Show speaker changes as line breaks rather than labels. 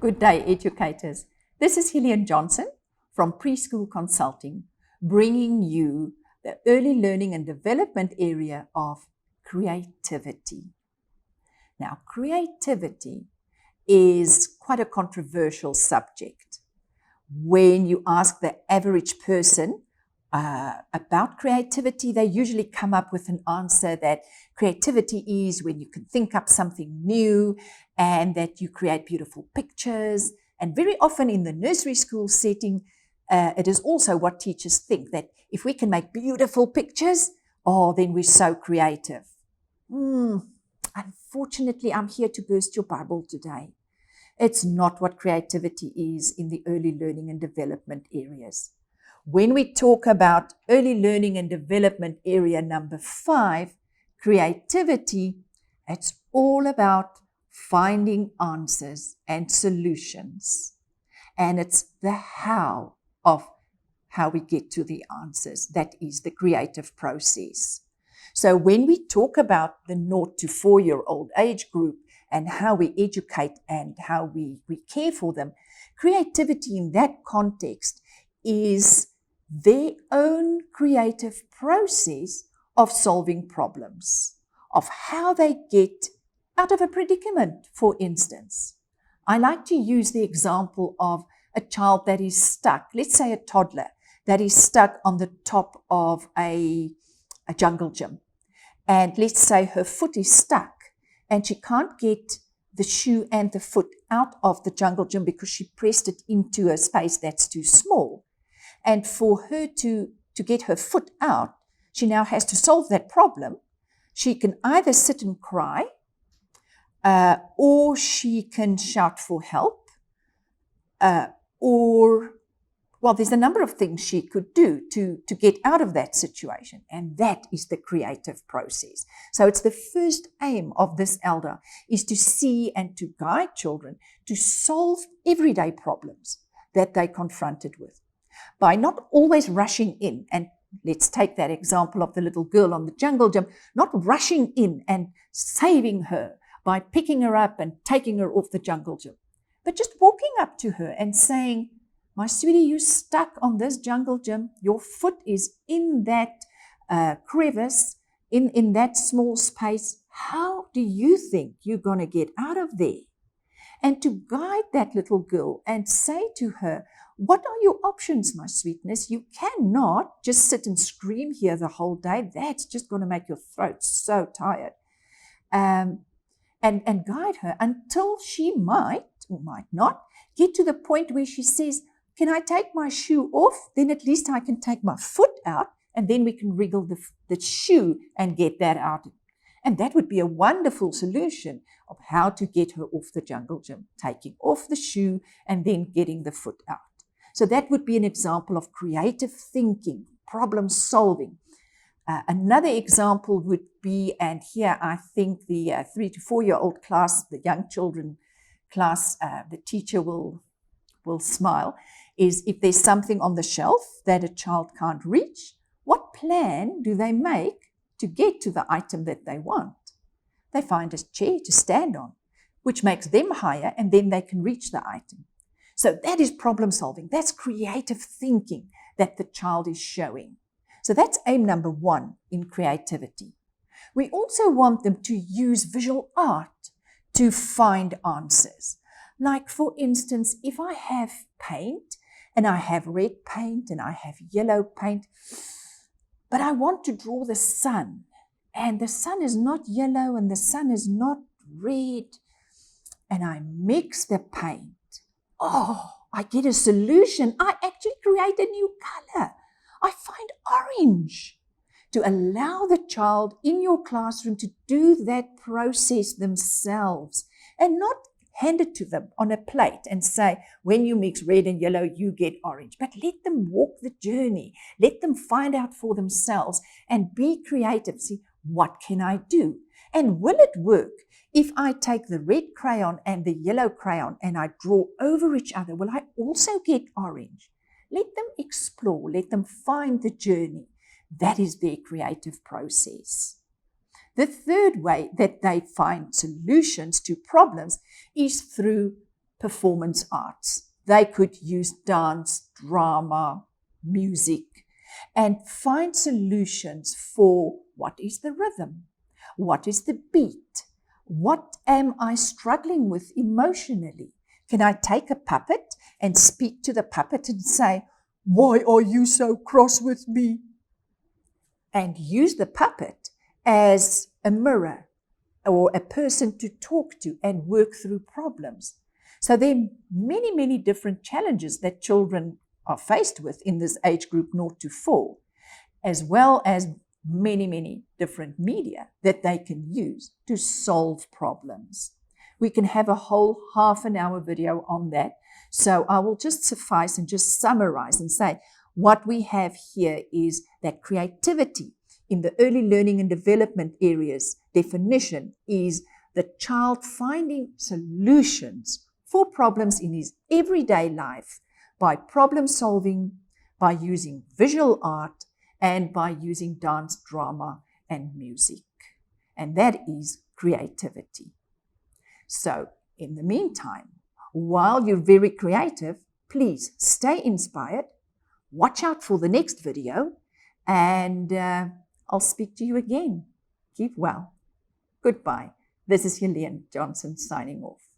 Good day, educators. This is Heleen Johnson from Preschool Consulting, bringing you the early learning and development area of creativity. Now, creativity is quite a controversial subject. When you ask the average person about creativity, they usually come up with an answer that creativity is when you can think up something new and that you create beautiful pictures. And very often in the nursery school setting, it is also what teachers think, that if we can make beautiful pictures, then we're so creative. Unfortunately, I'm here to burst your bubble today. It's not what creativity is in the early learning and development areas. When we talk about early learning and development area number 5, creativity, it's all about finding answers and solutions. And it's the how of how we get to the answers. That is the creative process. So when we talk about the 0 to 4-year-old age group and how we educate and how we care for them, creativity in that context is their own creative process of solving problems, of how they get out of a predicament, for instance. I like to use the example of a child that is stuck, let's say a toddler, that is stuck on the top of a jungle gym. And let's say her foot is stuck and she can't get the shoe and the foot out of the jungle gym because she pressed it into a space that's too small. And for her to get her foot out, she now has to solve that problem. She can either sit and cry, or she can shout for help, there's a number of things she could do to get out of that situation. And that is the creative process. So it's the first aim of this ELDA is to see and to guide children to solve everyday problems that they're confronted with, by not always rushing in. And let's take that example of the little girl on the jungle gym, not rushing in and saving her by picking her up and taking her off the jungle gym, but just walking up to her and saying, "My sweetie, you're stuck on this jungle gym. Your foot is in that crevice, in that small space. How do you think you're going to get out of there?" And to guide that little girl and say to her, "What are your options, my sweetness? You cannot just sit and scream here the whole day. That's just going to make your throat so tired." And guide her until she might or might not get to the point where she says, "Can I take my shoe off? Then at least I can take my foot out, and then we can wriggle the shoe and get that out." And that would be a wonderful solution of how to get her off the jungle gym, taking off the shoe and then getting the foot out. So that would be an example of creative thinking, problem solving. Another example would be, and here I think the 3 to 4-year-old class, the young children class, the teacher will smile, is if there's something on the shelf that a child can't reach, what plan do they make to get to the item that they want? They find a chair to stand on, which makes them higher, and then they can reach the item. So that is problem solving. That's creative thinking that the child is showing. So that's aim number 1 in creativity. We also want them to use visual art to find answers. Like, for instance, if I have paint, and I have red paint, and I have yellow paint, but I want to draw the sun, and the sun is not yellow, and the sun is not red, and I mix the paint. I get a solution. I actually create a new color. I find orange. To allow the child in your classroom to do that process themselves and not hand it to them on a plate and say, "When you mix red and yellow, you get orange." But let them walk the journey. Let them find out for themselves and be creative. See, what can I do? And will it work if I take the red crayon and the yellow crayon and I draw over each other? Will I also get orange? Let them explore. Let them find the journey. That is their creative process. The third way that they find solutions to problems is through performance arts. They could use dance, drama, music, and find solutions for what is the rhythm, what is the beat, what am I struggling with emotionally. Can I take a puppet and speak to the puppet and say, "Why are you so cross with me?" And use the puppet as a mirror or a person to talk to and work through problems. So there are many, many different challenges that children are faced with in this age group 0 to 4, as well as many, many different media that they can use to solve problems. We can have a whole half an hour video on that. So I will just suffice and just summarize and say what we have here is that creativity in the early learning and development areas definition is the child finding solutions for problems in his everyday life by problem solving, by using visual art, and by using dance, drama, and music. And that is creativity. So in the meantime, while you're very creative, please stay inspired, watch out for the next video, and I'll speak to you again. Keep well. Goodbye. This is Heleen Johnson signing off.